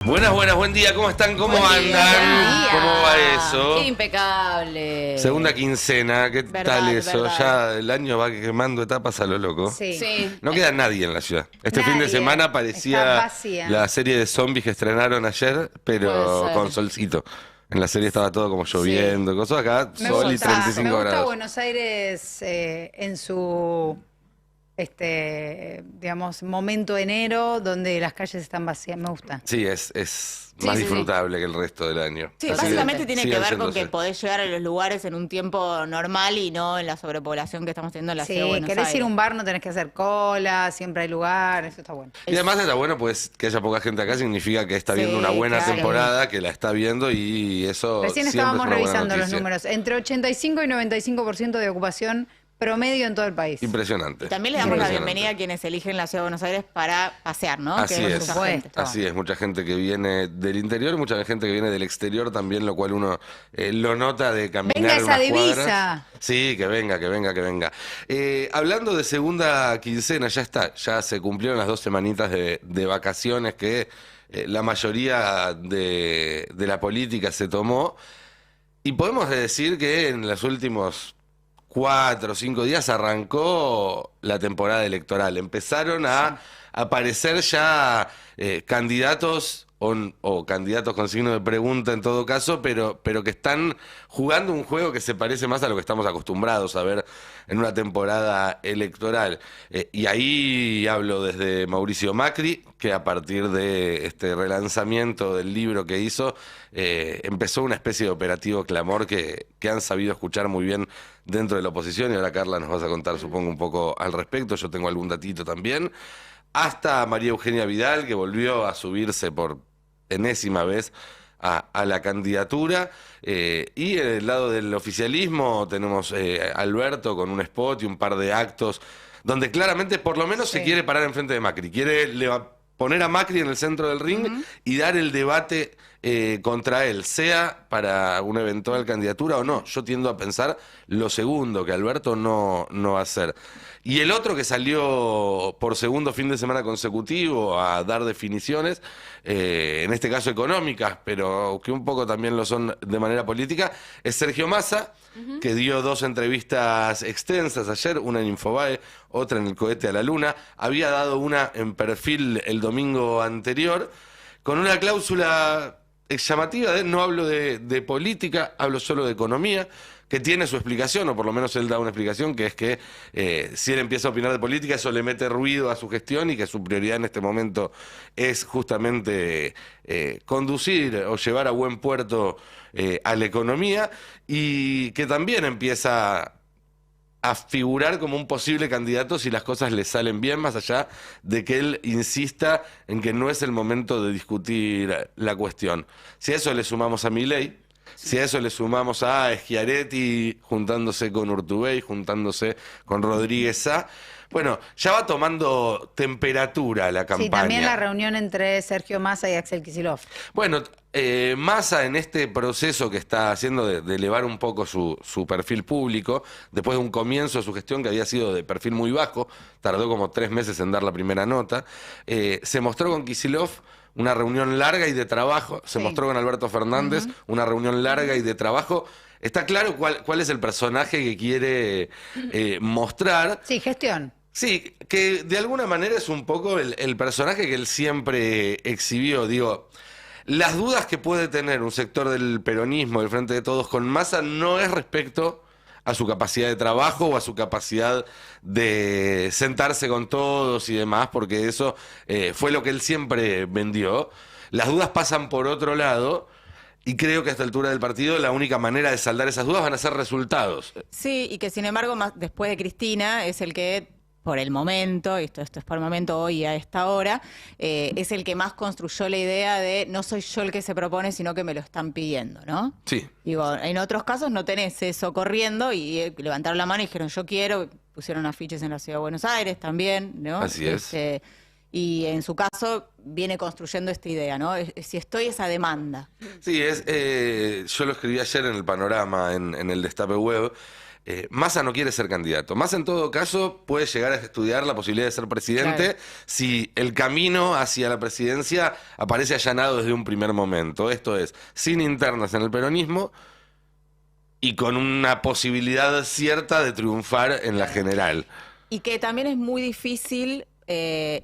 Buenas, buen día, ¿cómo están? ¿Cómo andan? Buen día. ¿Cómo va eso? Qué impecable. Segunda quincena, ¿qué Verdad, tal eso? verdad. Ya el año va quemando etapas a lo loco. Sí. No queda nadie en la ciudad. Este fin de Nadie. semana Está parecía vacía. la serie de zombies que estrenaron ayer, pero Puede ser. con solcito. En la serie estaba todo como lloviendo, cosas acá, Me sol y gusta, 35 me gusta grados. Buenos Aires en su digamos, momento enero, donde las calles están vacías. Me gusta. Sí, es más sí, disfrutable que el resto del año. Sí, Así básicamente que tiene que sigan ver con que yéndose. podés llegar a los lugares en un tiempo normal y no en la sobrepoblación que estamos teniendo en la Sí, ciudad de Buenos querés Aires. ir a un bar, no tenés que hacer cola, siempre hay lugar, eso está bueno. Y además está bueno, pues, que haya poca gente acá significa que está Sí, viendo una buena claro. temporada, que la está viendo y eso Recién siempre estábamos es una buena revisando los noticia. números. Entre 85 y 95% de ocupación promedio en todo el país. Impresionante. Y también le damos la Impresionante. bienvenida a quienes eligen la ciudad de Buenos Aires para pasear, ¿no? Así Que hay es, mucha gente. así es, mucha gente que viene del interior, mucha gente que viene del exterior también, lo cual uno lo nota de caminar Venga esa unas divisa. cuadras. Sí, que venga. Hablando de segunda quincena, ya está, ya se cumplieron las 2 semanitas de vacaciones que la mayoría de la política se tomó, y podemos decir que en los últimos 4 o 5 días arrancó la temporada electoral. Empezaron a aparecer ya candidatos o candidatos con signo de pregunta en todo caso, pero que están jugando un juego que se parece más a lo que estamos acostumbrados a ver en una temporada electoral. Y ahí hablo desde Mauricio Macri, que a partir de este relanzamiento del libro que hizo, empezó una especie de operativo clamor que han sabido escuchar muy bien dentro de la oposición, y ahora Carla nos vas a contar, supongo, un poco al respecto. Yo tengo algún datito también. Hasta María Eugenia Vidal, que volvió a subirse por enésima vez a la candidatura. Y en el lado del oficialismo tenemos Alberto con un spot y un par de actos donde claramente por lo menos se quiere parar enfrente de Macri, quiere poner a Macri en el centro del ring y dar el debate contra él, sea para una eventual candidatura o no. Yo tiendo a pensar lo segundo, que Alberto no va a hacer. Y el otro que salió por segundo fin de semana consecutivo a dar definiciones, en este caso económicas, pero que un poco también lo son de manera política, es Sergio Massa, que dio 2 entrevistas extensas ayer, una en Infobae, otra en El Cohete a la Luna. Había dado una en Perfil el domingo anterior, con una cláusula llamativa de no hablo de política, hablo solo de economía, que tiene su explicación, o por lo menos él da una explicación, que es que si él empieza a opinar de política, eso le mete ruido a su gestión y que su prioridad en este momento es justamente conducir o llevar a buen puerto a la economía, y que también empieza a figurar como un posible candidato si las cosas le salen bien, más allá de que él insista en que no es el momento de discutir la cuestión. Si a eso le sumamos a Milei, si a eso le sumamos a Schiaretti juntándose con Urtubey, juntándose con Rodríguez Sá, bueno, ya va tomando temperatura la campaña. Sí, también la reunión entre Sergio Massa y Axel Kicillof. Bueno, Massa en este proceso que está haciendo de elevar un poco su perfil público, después de un comienzo de su gestión que había sido de perfil muy bajo, tardó como 3 meses en dar la primera nota, se mostró con Kicillof una reunión larga y de trabajo, se Sí. mostró con Alberto Fernández una reunión larga y de trabajo. Está claro cuál es el personaje que quiere mostrar. Sí, gestión. Sí, que de alguna manera es un poco el personaje que él siempre exhibió. Digo, las dudas que puede tener un sector del peronismo, del Frente de Todos, con Massa, no es respecto a su capacidad de trabajo o a su capacidad de sentarse con todos y demás, porque eso fue lo que él siempre vendió. Las dudas pasan por otro lado. Y creo que a esta altura del partido la única manera de saldar esas dudas van a ser resultados. Sí, y que sin embargo, más después de Cristina, es el que, por el momento, y esto es por el momento hoy a esta hora, es el que más construyó la idea de no soy yo el que se propone, sino que me lo están pidiendo, ¿no? Sí. Digo, en otros casos no tenés eso corriendo y levantaron la mano y dijeron yo quiero, pusieron afiches en la Ciudad de Buenos Aires también, ¿no? Así es. Y en su caso viene construyendo esta idea, ¿no? Si estoy esa demanda. Sí, yo lo escribí ayer en el Panorama, en el Destape Web. Massa no quiere ser candidato. Massa en todo caso puede llegar a estudiar la posibilidad de ser presidente Claro. si el camino hacia la presidencia aparece allanado desde un primer momento. Esto es, sin internas en el peronismo y con una posibilidad cierta de triunfar en la general. Y que también es muy difícil,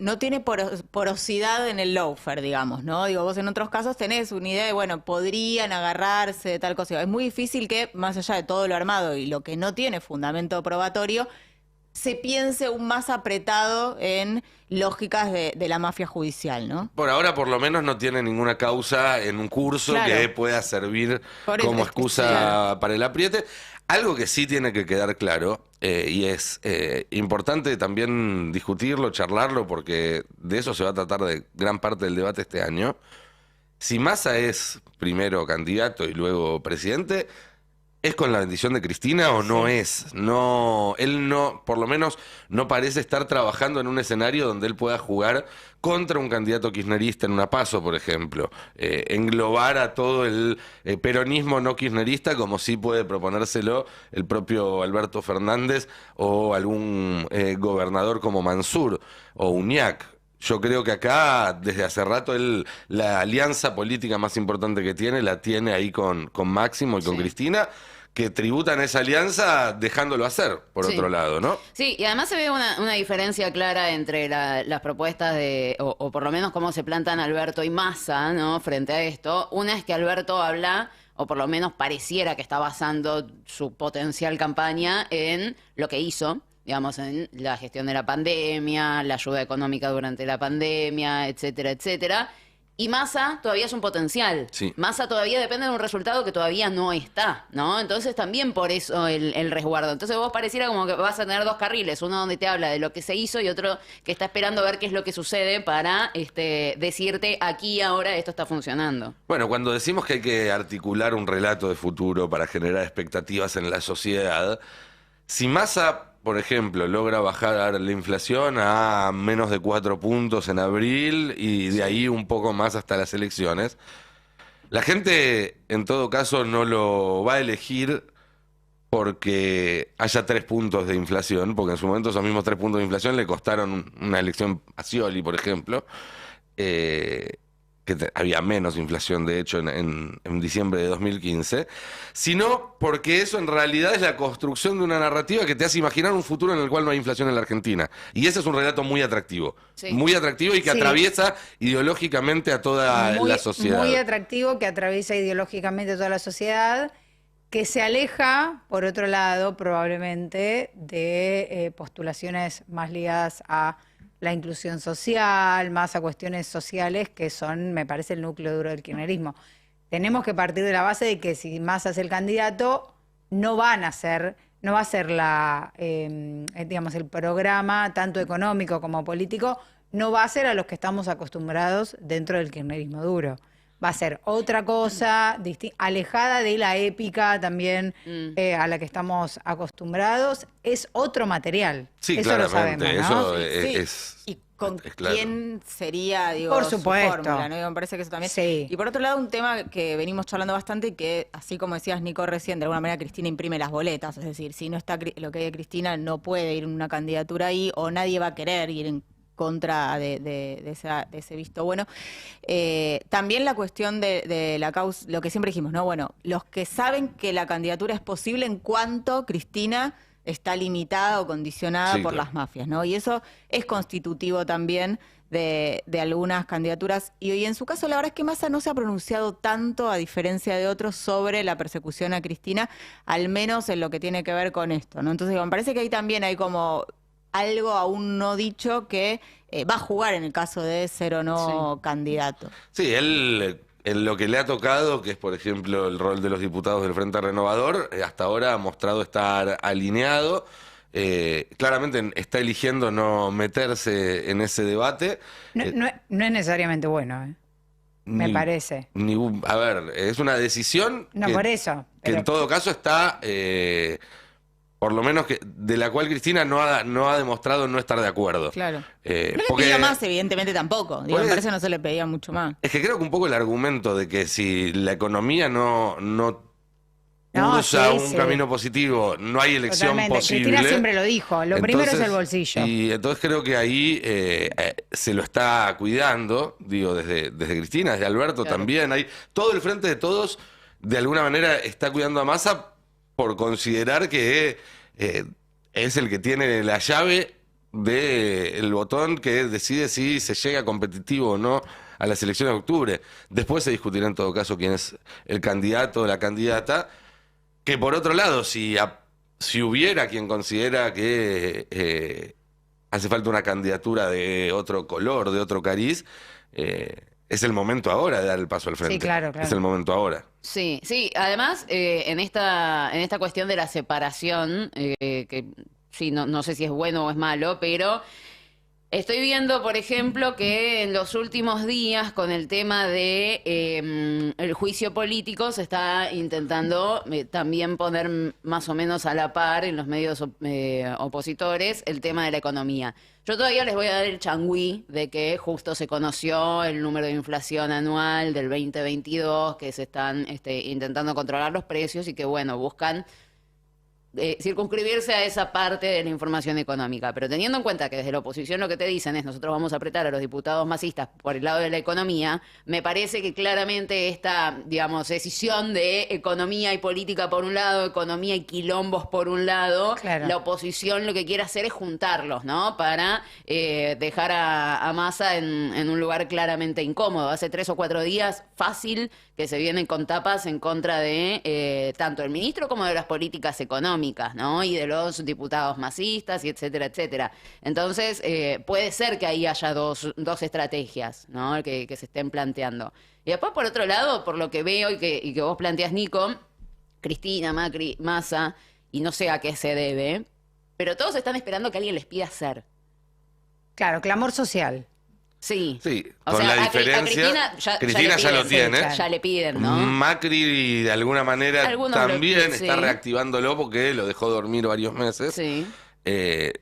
no tiene porosidad en el lawfare, digamos, ¿no? Digo, vos en otros casos tenés una idea de, bueno, podrían agarrarse de tal cosa. Es muy difícil que, más allá de todo lo armado y lo que no tiene fundamento probatorio, se piense aún más apretado en lógicas de la mafia judicial, ¿no? Por ahora, por lo menos, no tiene ninguna causa en un curso Claro. que pueda servir Por eso como es que excusa sí, claro. para el apriete. Algo que sí tiene que quedar claro, y es importante también discutirlo, charlarlo, porque de eso se va a tratar de gran parte del debate este año. Si Massa es primero candidato y luego presidente, ¿es con la bendición de Cristina o no es? No, él no, por lo menos no parece estar trabajando en un escenario donde él pueda jugar contra un candidato kirchnerista en una PASO, por ejemplo. Englobar a todo el peronismo no kirchnerista como sí puede proponérselo el propio Alberto Fernández o algún gobernador como Mansur o Uñac. Yo creo que acá, desde hace rato, la alianza política más importante que tiene, la tiene ahí con Máximo y con Sí. Cristina, que tributan esa alianza dejándolo hacer, por Sí. otro lado, ¿no? Sí, y además se ve una diferencia clara entre las propuestas o por lo menos cómo se plantan Alberto y Massa, ¿no? Frente a esto. Una es que Alberto habla, o por lo menos pareciera que está basando su potencial campaña en lo que hizo, digamos, en la gestión de la pandemia, la ayuda económica durante la pandemia, etcétera, etcétera. Y Massa todavía es un potencial. Sí. Massa todavía depende de un resultado que todavía no está, ¿no? Entonces también por eso el resguardo. Entonces vos pareciera como que vas a tener dos carriles, uno donde te habla de lo que se hizo y otro que está esperando a ver qué es lo que sucede para decirte aquí y ahora esto está funcionando. Bueno, cuando decimos que hay que articular un relato de futuro para generar expectativas en la sociedad, si Massa, por ejemplo, logra bajar la inflación a menos de 4 puntos en abril y de ahí un poco más hasta las elecciones, la gente en todo caso no lo va a elegir porque haya 3 puntos de inflación, porque en su momento esos mismos 3 puntos de inflación le costaron una elección a Scioli, por ejemplo, había menos inflación, de hecho, en diciembre de 2015, sino porque eso en realidad es la construcción de una narrativa que te hace imaginar un futuro en el cual no hay inflación en la Argentina. Y ese es un relato muy atractivo. Sí. Muy atractivo y que Sí. atraviesa ideológicamente a toda la sociedad. Muy atractivo, que atraviesa ideológicamente toda la sociedad, que se aleja, por otro lado, probablemente, de postulaciones más ligadas a la inclusión social, más a cuestiones sociales que son, me parece, el núcleo duro del kirchnerismo. Tenemos que partir de la base de que si Massa es el candidato, no va a ser digamos, el programa, tanto económico como político, no va a ser a los que estamos acostumbrados dentro del kirchnerismo duro. Va a ser otra cosa, alejada de la épica también a la que estamos acostumbrados. Es otro material. Sí, eso lo claramente. sabemos, ¿no? Eso Sí. es. ¿Y con es claro. quién sería, digo, Por su supuesto. fórmula, ¿no? Digo, me parece que eso también. Sí. Y por otro lado, un tema que venimos charlando bastante y que, así como decías, Nico, recién, de alguna manera Cristina imprime las boletas. Es decir, si no está lo que hay de Cristina, no puede ir en una candidatura ahí o nadie va a querer ir en contra de ese visto bueno. También la cuestión de la causa, lo que siempre dijimos, ¿no? Bueno, los que saben que la candidatura es posible en cuanto Cristina está limitada o condicionada Sí, por claro. las mafias, ¿no? Y eso es constitutivo también de algunas candidaturas. Y en su caso, la verdad es que Massa no se ha pronunciado tanto, a diferencia de otros, sobre la persecución a Cristina, al menos en lo que tiene que ver con esto, ¿no? Entonces, me parece que ahí también hay como algo aún no dicho que va a jugar en el caso de ser o no candidato. Sí, él, en lo que le ha tocado, que es, por ejemplo, el rol de los diputados del Frente Renovador, hasta ahora ha mostrado estar alineado. Claramente está eligiendo no meterse en ese debate. No es necesariamente bueno, me Ni- parece. A ver, es una decisión No, que, por eso. que en todo caso está, por lo menos que de la cual Cristina no ha demostrado no estar de acuerdo. Claro. Eh, No le porque- pidió más, evidentemente tampoco. Digo, me Pues- parece que no se le pedía mucho más. Es que creo que un poco el argumento de que si la economía no No, cursa sí, un sí. camino positivo, no hay elección Totalmente. posible. Cristina siempre lo dijo, lo primero es el Entonces, bolsillo. Y entonces creo que ahí se lo está cuidando, digo, desde Cristina, desde Alberto Claro. también. Hay todo el Frente de Todos, de alguna manera, está cuidando a Massa por considerar que es el que tiene la llave del botón que decide si se llega competitivo o no a las elecciones de octubre. Después se discutirá en todo caso quién es el candidato o la candidata. Que por otro lado, si hubiera quien considera que hace falta una candidatura de otro color, de otro cariz, es el momento ahora de dar el paso al frente. Sí, claro, claro. Es el momento ahora. Sí, sí. Además, en esta cuestión de la separación, que sí, no sé si es bueno o es malo, pero estoy viendo, por ejemplo, que en los últimos días, con el tema de el juicio político, se está intentando también poner más o menos a la par en los medios opositores el tema de la economía. Yo todavía les voy a dar el changüí de que justo se conoció el número de inflación anual del 2022, que se están intentando controlar los precios y que, bueno, buscan circunscribirse a esa parte de la información económica. Pero teniendo en cuenta que desde la oposición lo que te dicen es nosotros vamos a apretar a los diputados masistas por el lado de la economía, me parece que claramente esta, digamos, decisión de economía y política por un lado, economía y quilombos por un lado, Claro. la oposición lo que quiere hacer es juntarlos, ¿no? Para dejar a Massa en un lugar claramente incómodo. Hace 3 o 4 días, fácil, que se vienen con tapas en contra de tanto el ministro como de las políticas económicas, ¿no? Y de los diputados masistas, y etcétera, etcétera. Entonces, puede ser que ahí haya dos estrategias, ¿no? Que se estén planteando. Y después, por otro lado, por lo que veo y que vos planteas, Nico, Cristina, Macri, Massa, y no sé a qué se debe, pero todos están esperando que alguien les pida hacer. Claro, clamor social. Sí. Sí, O con sea, la a diferencia. Cristina Cristina ya le lo piden, tiene. sí, ya le piden, ¿no? Macri de alguna manera Algunos también sí. está reactivándolo porque lo dejó dormir varios meses. Sí.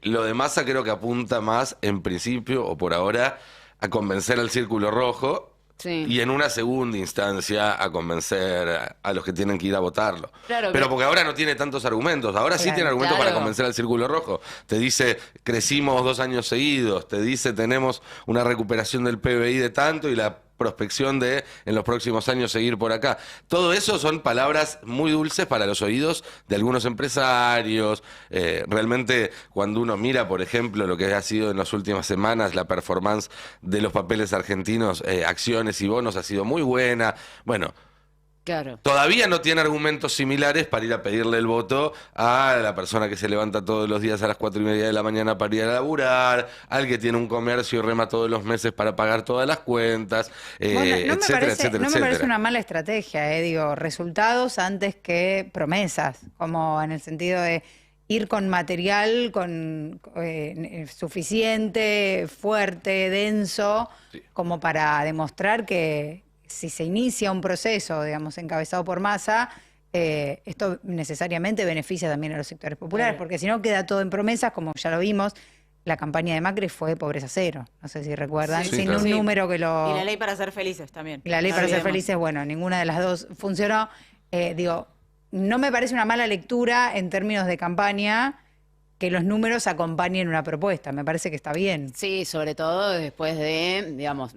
Lo de Massa creo que apunta más, en principio, o por ahora, a convencer al Círculo Rojo Sí. y en una segunda instancia a convencer a los que tienen que ir a votarlo. Claro, Pero que- porque ahora no tiene tantos argumentos. Ahora sí Claro, tiene argumentos claro. para convencer al Círculo Rojo. Te dice, crecimos 2 años seguidos. Te dice, tenemos una recuperación del PBI de tanto y la prospección de en los próximos años seguir por acá. Todo eso son palabras muy dulces para los oídos de algunos empresarios. Realmente, cuando uno mira, por ejemplo, lo que ha sido en las últimas semanas la performance de los papeles argentinos, acciones y bonos ha sido muy buena. Bueno, Claro. todavía no tiene argumentos similares para ir a pedirle el voto a la persona que se levanta todos los días a las 4:30 de la mañana para ir a laburar, al que tiene un comercio y rema todos los meses para pagar todas las cuentas, Bueno, no me etcétera, parece, etcétera, no me parece etcétera. una mala estrategia, digo, resultados antes que promesas, como en el sentido de ir con material suficiente, fuerte, denso, Sí. como para demostrar que si se inicia un proceso, digamos, encabezado por Massa, esto necesariamente beneficia también a los sectores populares, Claro. porque si no queda todo en promesas, como ya lo vimos. La campaña de Macri fue pobreza cero, no sé si recuerdan, Sí, sin claro. un número que lo... Y la ley para ser felices también. Y la ley No para ser olvidemos. felices, bueno, ninguna de las dos funcionó. Digo, no me parece una mala lectura en términos de campaña que los números acompañen una propuesta. Me parece que está bien. Sí, sobre todo después de, digamos,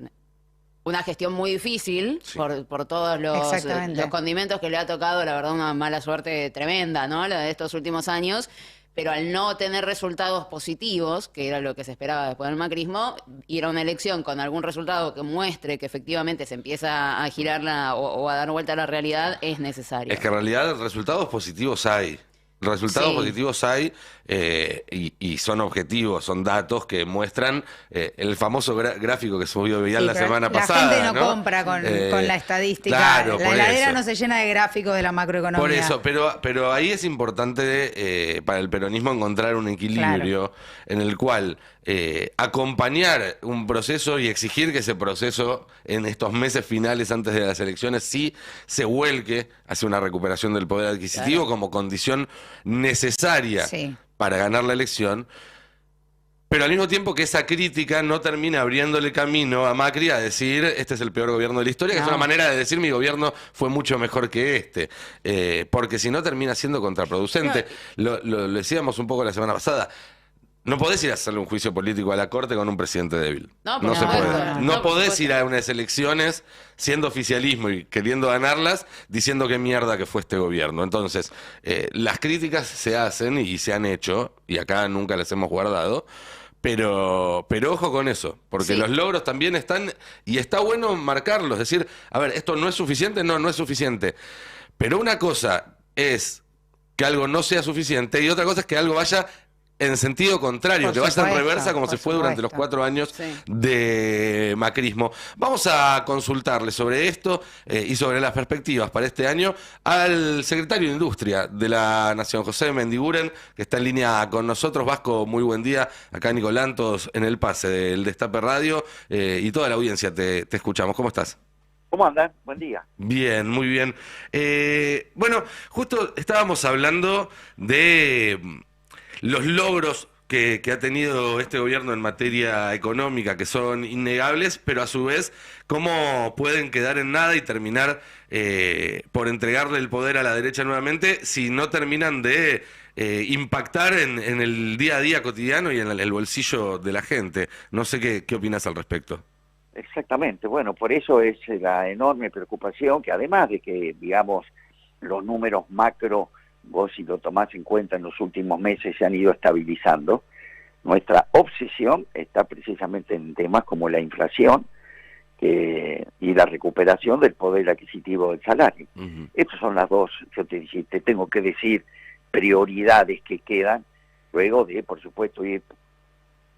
una gestión muy difícil Sí. por todos Exactamente. los condimentos que le ha tocado, la verdad, una mala suerte tremenda, ¿no? La de estos últimos años. Pero al no tener resultados positivos, que era lo que se esperaba después del macrismo, ir a una elección con algún resultado que muestre que efectivamente se empieza a girar o a dar vuelta a la realidad es necesario. Es que en realidad resultados positivos hay. Resultados Sí. positivos hay y son objetivos, son datos que muestran el famoso gráfico que subió Vidal Sí, la pero semana la pasada. gente no compra con la estadística. Claro, la por heladera eso. no se llena de gráficos de la macroeconomía. Por eso, pero ahí es importante para el peronismo encontrar un equilibrio en el cual acompañar un proceso y exigir que ese proceso en estos meses finales antes de las elecciones sí se vuelque hacia una recuperación del poder adquisitivo como condición necesaria Sí. para ganar la elección. Pero al mismo tiempo que esa crítica no termina abriéndole camino a Macri a decir, este es el peor gobierno de la historia, que es una manera de decir, mi gobierno fue mucho mejor que este. Porque si no termina siendo contraproducente. Lo decíamos un poco la semana pasada. No podés ir a hacerle un juicio político a la Corte con un presidente débil. No, No por se supuesto. puede. No, No por podés supuesto. ir a unas elecciones siendo oficialismo y queriendo ganarlas, diciendo qué mierda que fue este gobierno. Entonces, las críticas se hacen y se han hecho, y acá nunca las hemos guardado, pero ojo con eso, porque Sí. los logros también están, y está bueno marcarlos, decir, a ver, esto no es suficiente, no es suficiente. Pero una cosa es que algo no sea suficiente y otra cosa es que algo vaya en sentido contrario, Por que vaya en supuesto, reversa como por se fue durante los supuesto. 4 años Sí. de macrismo. Vamos a consultarle sobre esto y sobre las perspectivas para este año al secretario de Industria de la Nación, José Mendiguren, que está en línea con nosotros. Vasco, muy buen día. Acá Nicolantos en el pase del Destape Radio y toda la audiencia te escuchamos. ¿Cómo estás? ¿Cómo andan? Buen día. Bien, muy bien. Bueno, justo estábamos hablando de los logros que ha tenido este gobierno en materia económica, que son innegables, pero a su vez, cómo pueden quedar en nada y terminar por entregarle el poder a la derecha nuevamente si no terminan de impactar en el día a día cotidiano y en el bolsillo de la gente. No sé qué opinas al respecto. Exactamente. Bueno, por eso es la enorme preocupación que además de que, digamos, los números macro, vos si lo tomás en cuenta en los últimos meses se han ido estabilizando, nuestra obsesión está precisamente en temas como la inflación y la recuperación del poder adquisitivo del salario. Ujú. Estas son las dos, yo te tengo que decir, prioridades que quedan luego de, por supuesto, ir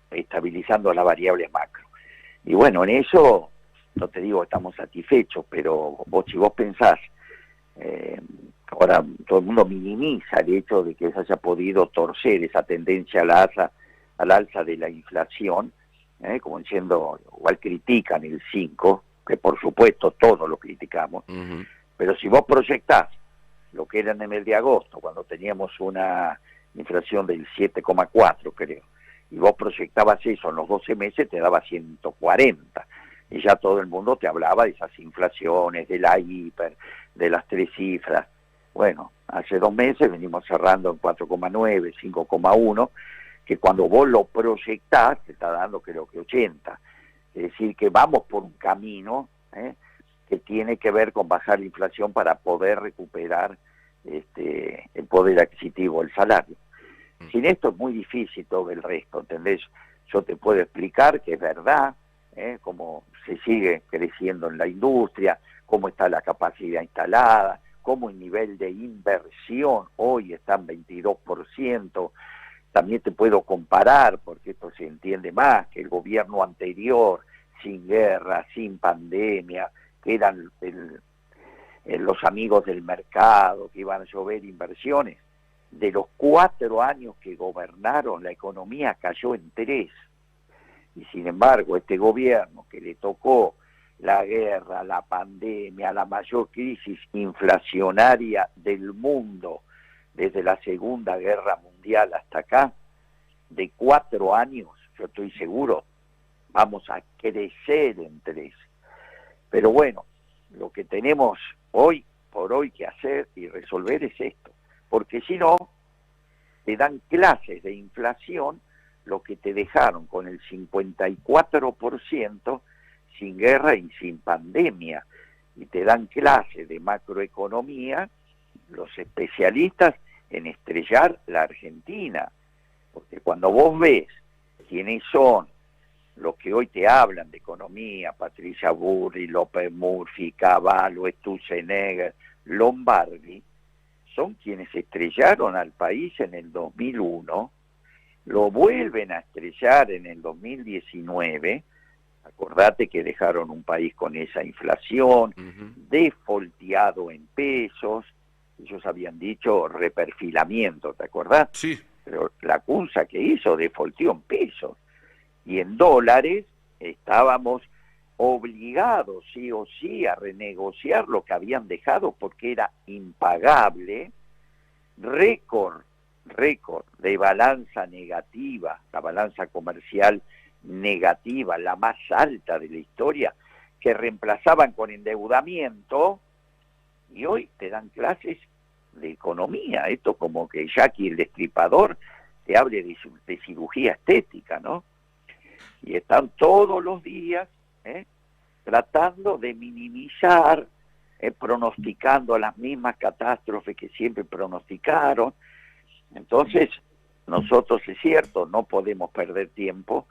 estabilizando las variables macro. Y bueno, en eso, no te digo que estamos satisfechos, pero si vos pensás, ahora todo el mundo minimiza el hecho de que se haya podido torcer esa tendencia al alza de la inflación, como diciendo, igual critican el 5, que por supuesto todos lo criticamos, Ujú. pero si vos proyectás lo que era en el mes de agosto, cuando teníamos una inflación del 7,4, creo, y vos proyectabas eso en los 12 meses, te daba 140. Y ya todo el mundo te hablaba de esas inflaciones, de la hiper, de las 3 cifras. Bueno, hace 2 meses venimos cerrando en 4,9, 5,1, que cuando vos lo proyectás, te está dando creo que 80. Es decir, que vamos por un camino que tiene que ver con bajar la inflación para poder recuperar el poder adquisitivo, el salario. Sin esto es muy difícil todo el resto, ¿entendés? Yo te puedo explicar que es verdad, cómo se sigue creciendo en la industria, cómo está la capacidad instalada, cómo el nivel de inversión hoy está en 22%. También te puedo comparar, porque esto se entiende más, que el gobierno anterior, sin guerra, sin pandemia, que eran los amigos del mercado, que iban a llover inversiones. De los 4 años que gobernaron, la economía cayó en 3. Y sin embargo, este gobierno que le tocó la guerra, la pandemia, la mayor crisis inflacionaria del mundo desde la Segunda Guerra Mundial hasta acá, de 4 años, yo estoy seguro, vamos a crecer en 3. Pero bueno, lo que tenemos hoy por hoy que hacer y resolver es esto. Porque si no, te dan clases de inflación lo que te dejaron con el 54% sin guerra y sin pandemia. Y te dan clases de macroeconomía los especialistas en estrellar la Argentina. Porque cuando vos ves quiénes son los que hoy te hablan de economía, Patricia Burri, López Murphy, Cavallo, Sturzenegger, Lombardi, son quienes estrellaron al país en el 2001, lo vuelven a estrellar en el 2019, acordate que dejaron un país con esa inflación, defolteado en pesos, ellos habían dicho reperfilamiento, ¿te acordás? Sí. Pero la CUNSA que hizo defolteó en pesos, y en dólares estábamos obligados sí o sí a renegociar lo que habían dejado porque era impagable, récord récord de balanza negativa, la balanza comercial negativa, la más alta de la historia, que reemplazaban con endeudamiento, y hoy te dan clases de economía. Esto como que Jackie el Destripador te hable de cirugía estética, ¿no? Y están todos los días tratando de minimizar, pronosticando las mismas catástrofes que siempre pronosticaron. Entonces, nosotros, es cierto, no podemos perder tiempo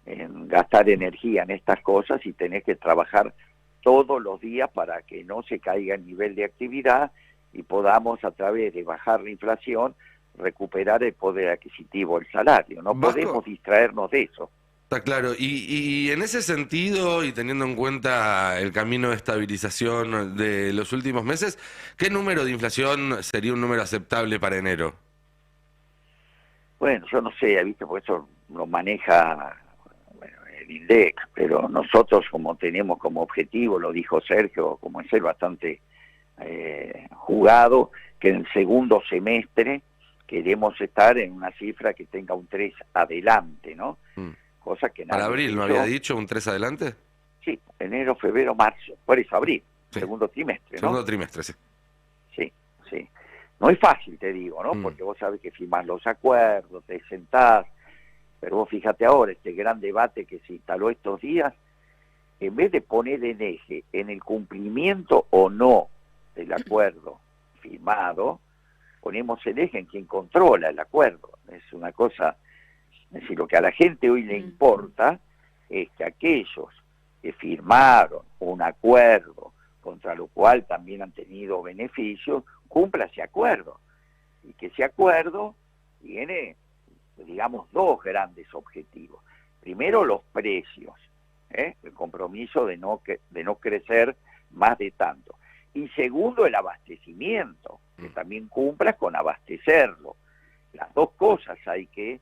en gastar energía en estas cosas y tenés que trabajar todos los días para que no se caiga el nivel de actividad y podamos, a través de bajar la inflación, recuperar el poder adquisitivo, el salario. No Vasco, podemos distraernos de eso. está claro. Y en ese sentido, y teniendo en cuenta el camino de estabilización de los últimos meses, ¿qué número de inflación sería un número aceptable para enero? Bueno, yo no sé, ¿viste? Porque eso lo maneja el INDEC, pero nosotros, como tenemos como objetivo, lo dijo Sergio, como es él bastante jugado, que en el segundo semestre queremos estar en una cifra que tenga un 3 adelante, ¿no? Cosa que Para nadie abril, ¿no pensó. había dicho un 3 adelante? Sí, enero, febrero, marzo, por eso abril, Sí. segundo trimestre, ¿no? Segundo trimestre, sí. Sí, sí. No es fácil, te digo, ¿no? Porque vos sabés que firmás los acuerdos, te sentás, pero vos fíjate ahora, este gran debate que se instaló estos días, en vez de poner en eje en el cumplimiento o no del acuerdo firmado, ponemos el eje en quien controla el acuerdo. Es una cosa, es decir, lo que a la gente hoy le importa es que aquellos que firmaron un acuerdo contra lo cual también han tenido beneficios, cumpla ese acuerdo. Y que ese acuerdo tiene, digamos, dos grandes objetivos. Primero, los precios, el compromiso de no crecer más de tanto. Y segundo, el abastecimiento, que también cumpla con abastecerlo. Las dos cosas hay que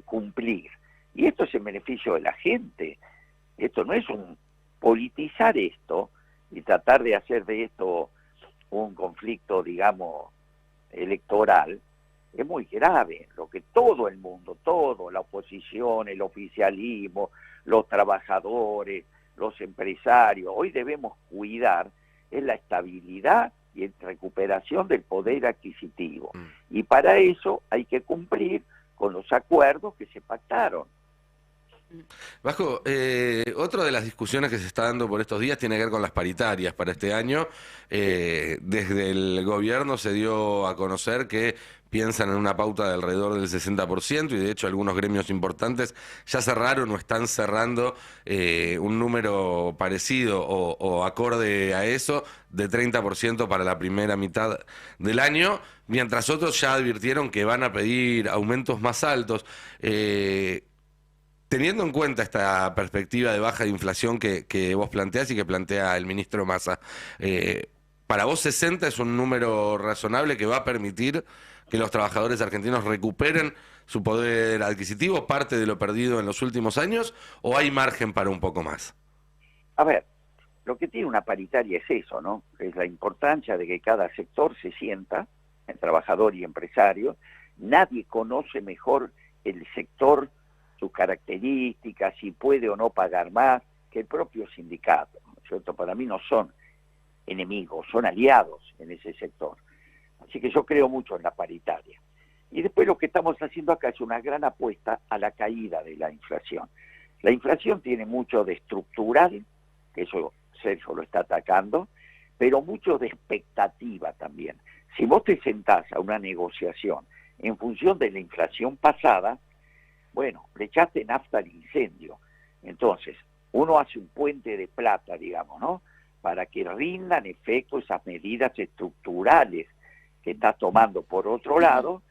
cumplir. Y esto es en beneficio de la gente. Esto no es un politizar esto y tratar de hacer de esto un conflicto, digamos, electoral. Es muy grave lo que todo el mundo, todo, la oposición, el oficialismo, los trabajadores, los empresarios, hoy debemos cuidar es la estabilidad y recuperación del poder adquisitivo. Y para eso hay que cumplir con los acuerdos que se pactaron. Vasco, otra de las discusiones que se está dando por estos días tiene que ver con las paritarias para este año. Desde el gobierno se dio a conocer que piensan en una pauta de alrededor del 60% y de hecho algunos gremios importantes ya cerraron o están cerrando un número parecido o acorde a eso de 30% para la primera mitad del año, mientras otros ya advirtieron que van a pedir aumentos más altos. Teniendo en cuenta esta perspectiva de baja de inflación que vos planteás y que plantea el ministro Massa, ¿para vos 60 es un número razonable que va a permitir que los trabajadores argentinos recuperen su poder adquisitivo, parte de lo perdido en los últimos años, o hay margen para un poco más? A ver, lo que tiene una paritaria es eso, ¿no? Es la importancia de que cada sector se sienta, el trabajador y empresario. Nadie conoce mejor el sector, sus características, si puede o no pagar más, que el propio sindicato, ¿no es cierto? Para mí no son enemigos, son aliados en ese sector. Así que yo creo mucho en la paritaria. Y después lo que estamos haciendo acá es una gran apuesta a la caída de la inflación. La inflación tiene mucho de estructural, que eso Sergio lo está atacando, pero mucho de expectativa también. Si vos te sentás a una negociación en función de la inflación pasada, bueno, le echaste nafta al incendio. Entonces, uno hace un puente de plata, digamos, ¿no? Para que rindan efecto esas medidas estructurales que estás tomando por otro lado,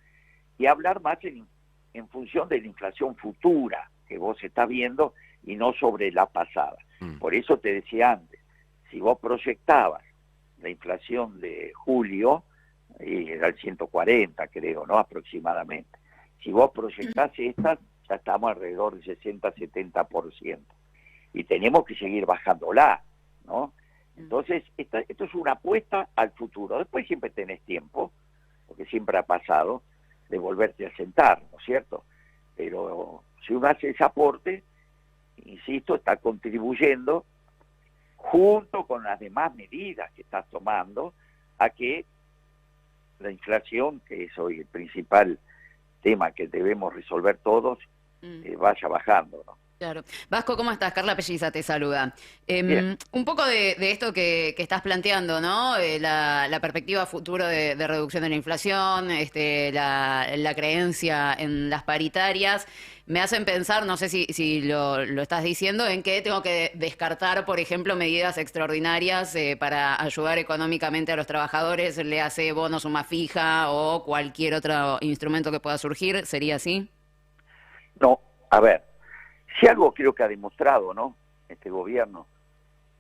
y hablar más en función de la inflación futura que vos estás viendo y no sobre la pasada. Por eso te decía antes, si vos proyectabas la inflación de julio, era el 140, creo, ¿no? Aproximadamente. Si vos proyectás estas, ya estamos alrededor del 60-70%. Y tenemos que seguir bajándola, ¿no? Entonces, esto es una apuesta al futuro. Después siempre tenés tiempo, porque siempre ha pasado, de volverte a sentar, ¿no es cierto? Pero si uno hace ese aporte, insisto, está contribuyendo junto con las demás medidas que estás tomando a que la inflación, que es hoy el principal tema que debemos resolver todos, vaya bajando, ¿no? Claro. Vasco, ¿cómo estás? Carla Pelliza te saluda. Bien. Un poco de esto que estás planteando, ¿no? La perspectiva futuro de reducción de la inflación, la creencia en las paritarias, me hacen pensar, no sé si lo estás diciendo, en que tengo que descartar, por ejemplo, medidas extraordinarias para ayudar económicamente a los trabajadores, le hace bono suma fija o cualquier otro instrumento que pueda surgir, ¿sería así? No, a ver, si algo creo que ha demostrado, ¿no?, este gobierno,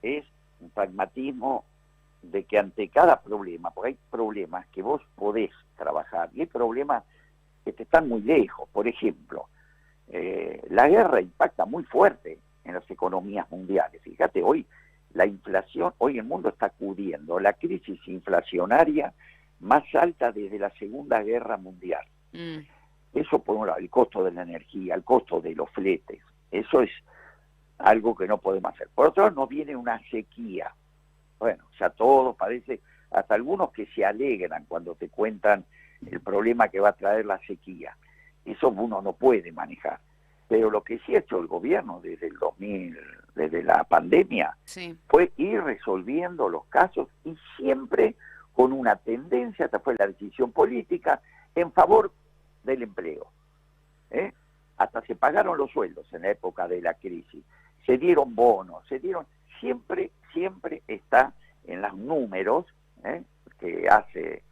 es un pragmatismo de que ante cada problema, porque hay problemas que vos podés trabajar y hay problemas que te están muy lejos. Por ejemplo, la guerra impacta muy fuerte en las economías mundiales. Fíjate, hoy la inflación, hoy el mundo está acudiendo a la crisis inflacionaria más alta desde la Segunda Guerra Mundial. Eso por un lado, el costo de la energía, el costo de los fletes, eso es algo que no podemos hacer. Por otro lado, nos viene una sequía. Bueno, ya todo parece, hasta algunos que se alegran cuando te cuentan el problema que va a traer la sequía. Eso uno no puede manejar. Pero lo que sí ha hecho el gobierno desde el 2000, desde la pandemia, Sí. fue ir resolviendo los casos y siempre con una tendencia, esta fue la decisión política, en favor del empleo. Hasta se pagaron los sueldos en la época de la crisis, se dieron bonos, siempre está en los números que hace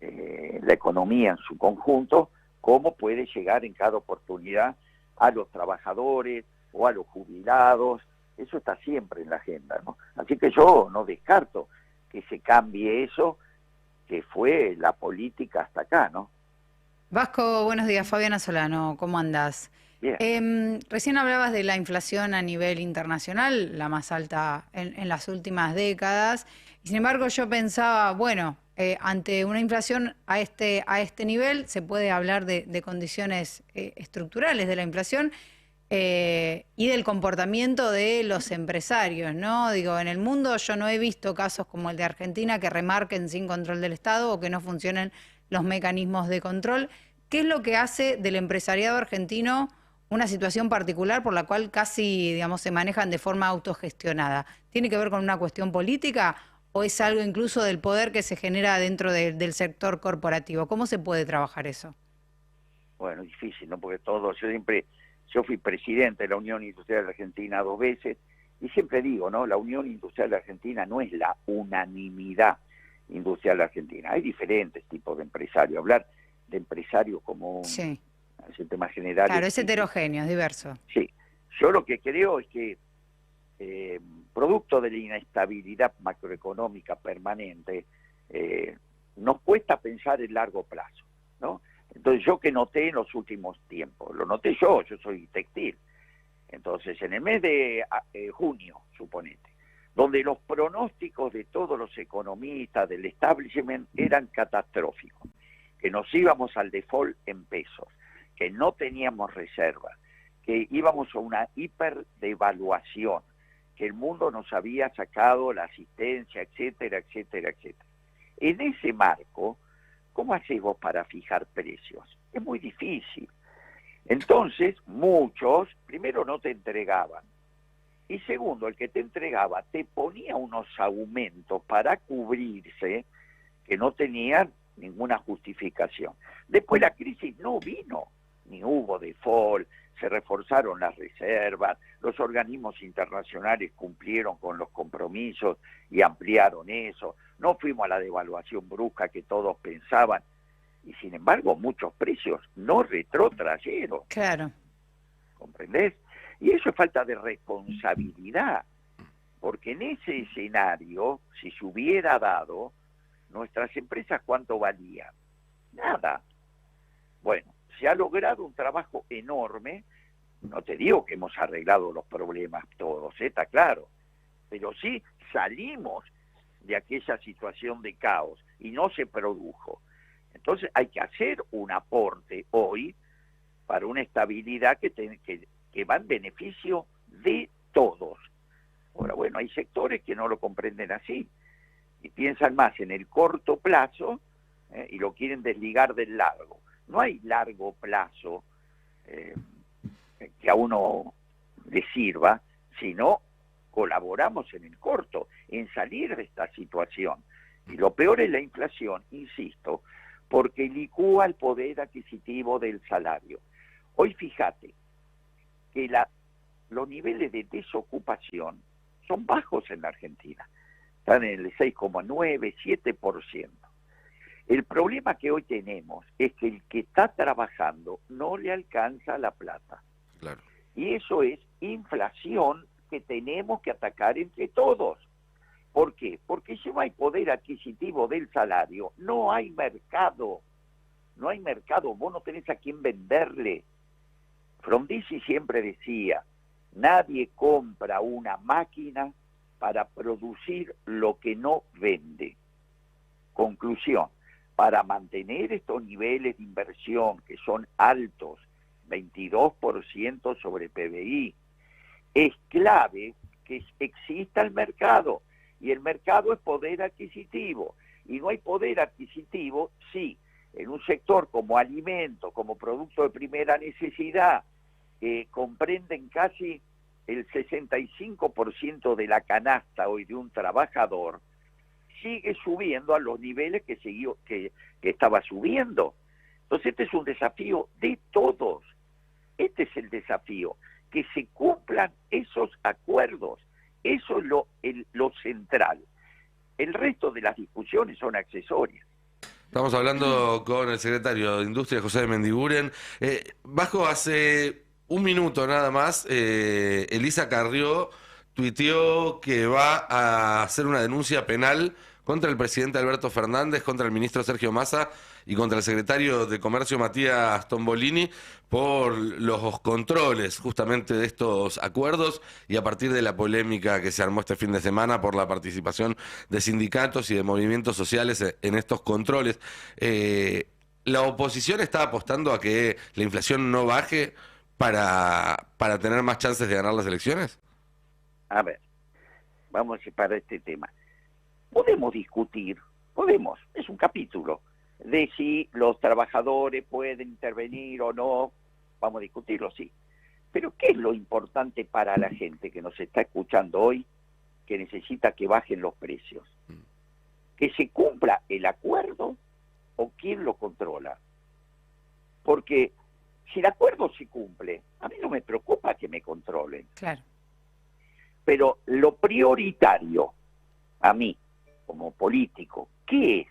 la economía en su conjunto, cómo puede llegar en cada oportunidad a los trabajadores o a los jubilados. Eso está siempre en la agenda, ¿no? Así que yo no descarto que se cambie eso, que fue la política hasta acá, ¿no? Vasco, buenos días. Fabiana Solano, ¿cómo andás? Bien. Recién hablabas de la inflación a nivel internacional, la más alta en las últimas décadas. Y sin embargo, yo pensaba, bueno, ante una inflación a este nivel, se puede hablar de condiciones estructurales de la inflación y del comportamiento de los empresarios, ¿no? Digo, en el mundo yo no he visto casos como el de Argentina que remarquen sin control del Estado o que no funcionen los mecanismos de control. ¿Qué es lo que hace del empresariado argentino una situación particular por la cual casi, digamos, se manejan de forma autogestionada? ¿Tiene que ver con una cuestión política o es algo incluso del poder que se genera dentro del sector corporativo? ¿Cómo se puede trabajar eso? Bueno, difícil, ¿no? Porque yo fui presidente de la Unión Industrial Argentina 2 veces y siempre digo, ¿no? La Unión Industrial Argentina no es la unanimidad industrial argentina. Hay diferentes tipos de empresarios. Hablar de empresarios como sí, ese tema general. Claro, es heterogéneo, es diverso. Sí. Yo lo que creo es que producto de la inestabilidad macroeconómica permanente, nos cuesta pensar en largo plazo, ¿no? Entonces yo que noté en los últimos tiempos, lo noté yo soy textil. Entonces en el mes de junio, suponete, donde los pronósticos de todos los economistas del establishment eran catastróficos, que nos íbamos al default en pesos, que no teníamos reservas, que íbamos a una hiperdevaluación, que el mundo nos había sacado la asistencia, etcétera, etcétera, etcétera. En ese marco, ¿cómo hacés vos para fijar precios? Es muy difícil. Entonces, muchos, primero, no te entregaban. Y segundo, el que te entregaba te ponía unos aumentos para cubrirse que no tenían ninguna justificación. Después la crisis no vino, ni hubo default, se reforzaron las reservas, los organismos internacionales cumplieron con los compromisos y ampliaron eso, no fuimos a la devaluación brusca que todos pensaban, y sin embargo muchos precios no retrotrayeron. Claro. ¿Comprendés? Y eso es falta de responsabilidad, porque en ese escenario, si se hubiera dado, nuestras empresas, ¿cuánto valían? Nada. Bueno, se ha logrado un trabajo enorme, no te digo que hemos arreglado los problemas todos, está claro, pero sí salimos de aquella situación de caos y no se produjo. Entonces, Entonces hay que hacer un aporte hoy para una estabilidad que va en beneficio de todos. Ahora, bueno, hay sectores que no lo comprenden así y piensan más en el corto plazo y lo quieren desligar del largo. No hay largo plazo que a uno le sirva, sino colaboramos en el corto, en salir de esta situación. Y lo peor es la inflación, insisto, porque licúa el poder adquisitivo del salario. Hoy fíjate que los niveles de desocupación son bajos en la Argentina. Están en el 6,9, 7%. El problema que hoy tenemos es que el que está trabajando no le alcanza la plata. Claro. Y eso es inflación que tenemos que atacar entre todos. ¿Por qué? Porque si no hay poder adquisitivo del salario, no hay mercado. No hay mercado, vos no tenés a quién venderle. Frondizi siempre decía, nadie compra una máquina para producir lo que no vende. Conclusión, para mantener estos niveles de inversión que son altos, 22% sobre PBI, es clave que exista el mercado, y el mercado es poder adquisitivo, y no hay poder adquisitivo si en un sector como alimento, como producto de primera necesidad, comprenden casi el 65% de la canasta hoy de un trabajador, sigue subiendo a los niveles que estaba subiendo. Entonces este es un desafío de todos. Este es el desafío, que se cumplan esos acuerdos. Eso es lo central. El resto de las discusiones son accesorias. Estamos hablando con el secretario de Industria, José de Mendiguren. Bajo hace un minuto nada más, Elisa Carrió tuiteó que va a hacer una denuncia penal contra el presidente Alberto Fernández, contra el ministro Sergio Massa y contra el secretario de Comercio Matías Tombolini por los controles justamente de estos acuerdos y a partir de la polémica que se armó este fin de semana por la participación de sindicatos y de movimientos sociales en estos controles. ¿La oposición está apostando a que la inflación no baje para tener más chances de ganar las elecciones? A ver, vamos a separar este tema. Podemos discutir, es un capítulo, de si los trabajadores pueden intervenir o no, vamos a discutirlo, sí. Pero ¿qué es lo importante para la gente que nos está escuchando hoy, que necesita que bajen los precios? ¿Que se cumpla el acuerdo o quién lo controla? Porque si el acuerdo se cumple, a mí no me preocupa que me controlen. Claro. Pero lo prioritario, a mí, como político, ¿qué es?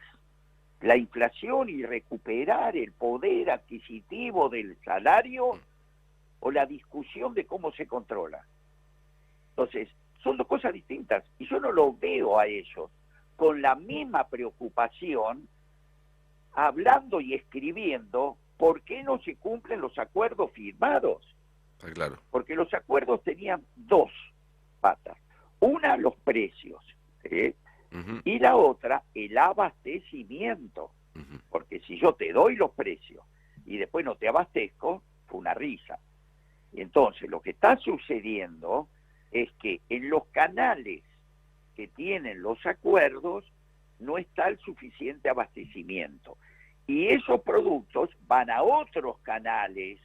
¿La inflación y recuperar el poder adquisitivo del salario o la discusión de cómo se controla? Entonces, son dos cosas distintas y yo no lo veo a ellos con la misma preocupación hablando y escribiendo por qué no se cumplen los acuerdos firmados. Claro. Porque los acuerdos tenían dos patas. Una, los precios, ¿sí? Y la otra, el abastecimiento. Porque si yo te doy los precios y después no te abastezco, fue una risa. Y entonces lo que está sucediendo es que en los canales que tienen los acuerdos no está el suficiente abastecimiento. Y esos productos van a otros canales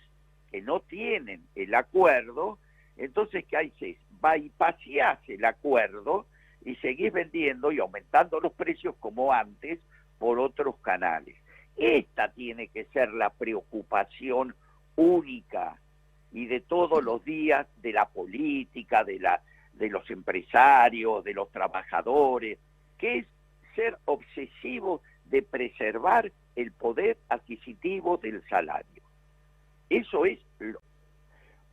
que no tienen el acuerdo. Entonces, ¿qué haces? Bypaseás el acuerdo y seguís vendiendo y aumentando los precios como antes por otros canales. Esta tiene que ser la preocupación única y de todos los días de la política, de los empresarios, de los trabajadores, que es ser obsesivo de preservar el poder adquisitivo del salario. Eso es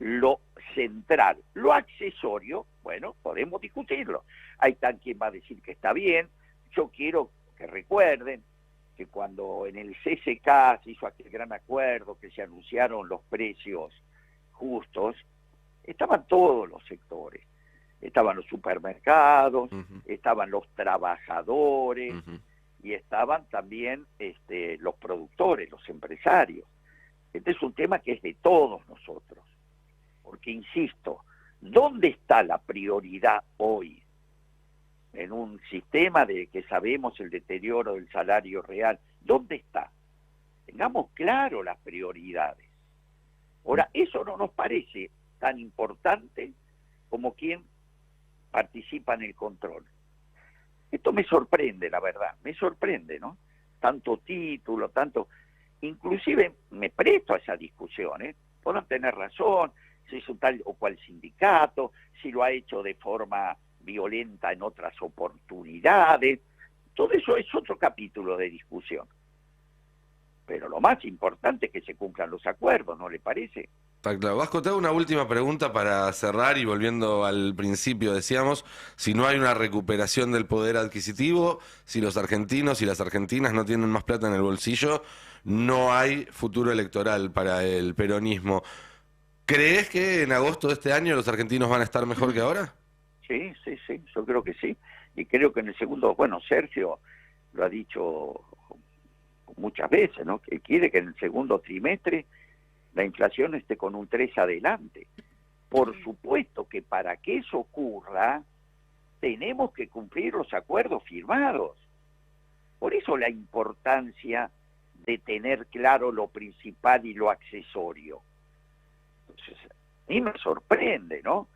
lo central. Lo accesorio, bueno, podemos discutirlo. Hay quien va a decir que está bien. Yo quiero que recuerden que cuando en el CCK se hizo aquel gran acuerdo, que se anunciaron los precios justos, estaban todos los sectores. Estaban los supermercados, estaban los trabajadores, y estaban también los productores, los empresarios. Este es un tema que es de todos nosotros, porque insisto, ¿dónde está la prioridad hoy en un sistema de que sabemos el deterioro del salario real? ¿Dónde está? Tengamos claro las prioridades. Ahora, eso no nos parece tan importante como quien participa en el control. Esto me sorprende, la verdad, me sorprende, ¿no? Tanto título, tanto... Inclusive me presto a esa discusión, ¿eh? Pueden tener razón, si es un tal o cual sindicato, si lo ha hecho de forma violenta en otras oportunidades. Todo eso es otro capítulo de discusión. Pero lo más importante es que se cumplan los acuerdos, ¿no le parece? Está claro. Vasco, te hago una última pregunta para cerrar y volviendo al principio, decíamos, si no hay una recuperación del poder adquisitivo, si los argentinos y las argentinas no tienen más plata en el bolsillo, no hay futuro electoral para el peronismo. ¿Crees que en agosto de este año los argentinos van a estar mejor que ahora? Sí, yo creo que sí. Y creo que en el segundo, bueno, Sergio lo ha dicho muchas veces, ¿no? Que quiere que en el segundo trimestre la inflación esté con un 3 adelante. Por supuesto que para que eso ocurra, tenemos que cumplir los acuerdos firmados. Por eso la importancia de tener claro lo principal y lo accesorio. Entonces, a mí me sorprende, ¿no?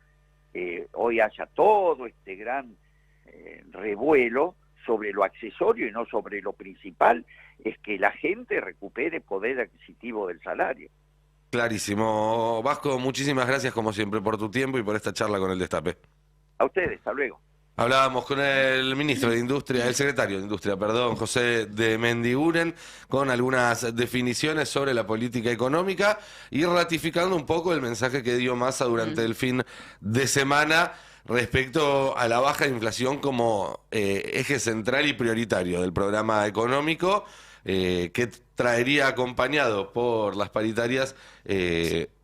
Hoy haya todo este gran revuelo sobre lo accesorio y no sobre lo principal, es que la gente recupere poder adquisitivo del salario. Clarísimo. Vasco, muchísimas gracias como siempre por tu tiempo y por esta charla con el Destape. A ustedes, hasta luego. Hablábamos con el ministro de Industria, el secretario de Industria, perdón, José de Mendiguren, con algunas definiciones sobre la política económica y ratificando un poco el mensaje que dio Massa durante el fin de semana respecto a la baja de inflación como eje central y prioritario del programa económico, que traería acompañado por las paritarias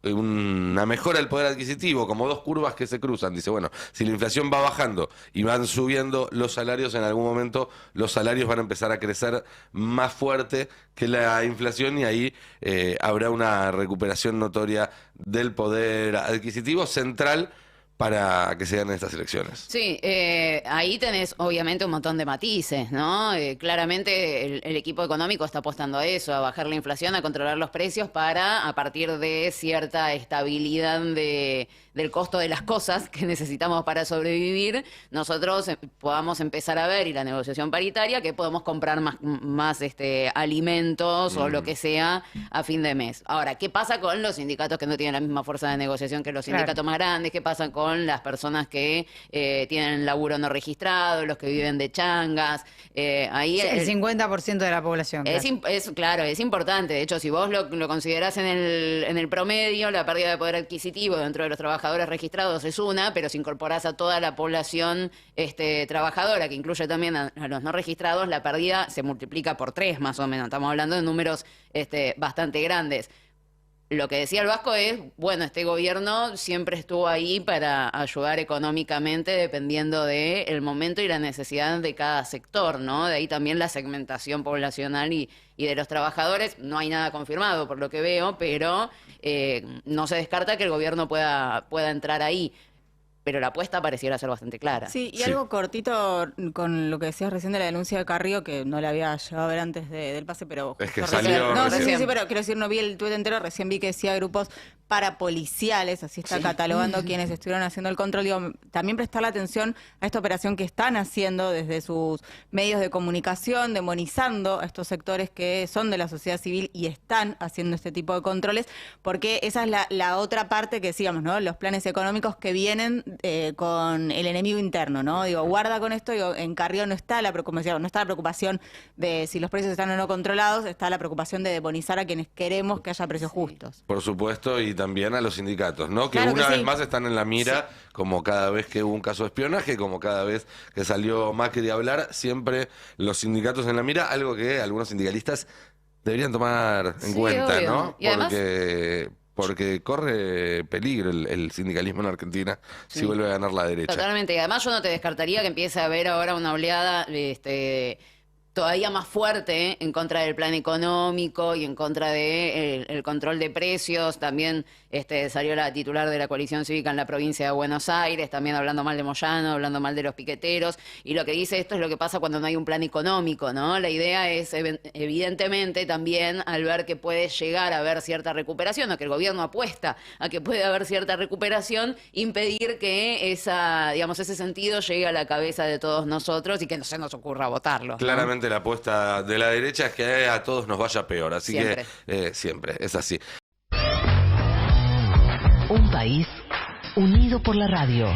una mejora del poder adquisitivo, como dos curvas que se cruzan. Dice, bueno, si la inflación va bajando y van subiendo los salarios, en algún momento los salarios van a empezar a crecer más fuerte que la inflación y ahí habrá una recuperación notoria del poder adquisitivo central para que se ganen estas elecciones. Sí, ahí tenés obviamente un montón de matices, ¿no? Claramente el equipo económico está apostando a eso, a bajar la inflación, a controlar los precios para, a partir de cierta estabilidad del costo de las cosas que necesitamos para sobrevivir, nosotros podamos empezar a ver, y la negociación paritaria, que podemos comprar más alimentos o lo que sea a fin de mes. Ahora, ¿qué pasa con los sindicatos que no tienen la misma fuerza de negociación que los sindicatos más grandes? ¿Qué pasa con las personas que tienen laburo no registrado, los que viven de changas? Ahí el 50% de la población. Claro, es importante. De hecho, si vos lo considerás en el promedio, la pérdida de poder adquisitivo dentro de los trabajadores registrados es una, pero si incorporás a toda la población trabajadora, que incluye también a los no registrados, la pérdida se multiplica por 3 más o menos. Estamos hablando de números bastante grandes. Lo que decía el Vasco es, bueno, este gobierno siempre estuvo ahí para ayudar económicamente dependiendo del momento y la necesidad de cada sector, ¿no? De ahí también la segmentación poblacional y de los trabajadores. No hay nada confirmado por lo que veo, pero no se descarta que el gobierno pueda entrar ahí. Pero la apuesta pareciera ser bastante clara. Sí, y algo cortito con lo que decías recién de la denuncia de Carrió, que no la había llegado a ver antes del pase, pero... Es que justo salió No, recién. sí, pero quiero decir, no vi el tuit entero, recién vi que decía grupos parapoliciales, así está catalogando quienes estuvieron haciendo el control. Digo, también prestarle atención a esta operación que están haciendo desde sus medios de comunicación, demonizando a estos sectores que son de la sociedad civil y están haciendo este tipo de controles, porque esa es la otra parte que decíamos, ¿no? Los planes económicos que vienen con el enemigo interno, ¿no? Digo, guarda con esto, digo, en Carrió no está la preocupación de si los precios están o no controlados, está la preocupación de demonizar a quienes queremos que haya precios justos. Por supuesto, y también a los sindicatos, ¿no? Que Claro que una vez sí. más están en la mira, como cada vez que hubo un caso de espionaje, como cada vez que salió Macri a hablar, siempre los sindicatos en la mira, algo que algunos sindicalistas deberían tomar en Sí, cuenta, obvio. ¿no? Y además- Porque corre peligro el sindicalismo en Argentina si Sí. vuelve a ganar la derecha. Totalmente. Y además yo no te descartaría que empiece a haber ahora una oleada todavía más fuerte en contra del plan económico y en contra de el control de precios. También salió la titular de la coalición cívica en la provincia de Buenos Aires, también hablando mal de Moyano, hablando mal de los piqueteros. Y lo que dice esto es lo que pasa cuando no hay un plan económico, ¿no? La idea es, evidentemente, también al ver que puede llegar a haber cierta recuperación, o que el gobierno apuesta a que puede haber cierta recuperación, impedir que ese sentido llegue a la cabeza de todos nosotros y que no se nos ocurra votarlo, ¿no? Claramente la apuesta de la derecha es que a todos nos vaya peor, así Siempre. que siempre es así. Un país unido por la radio.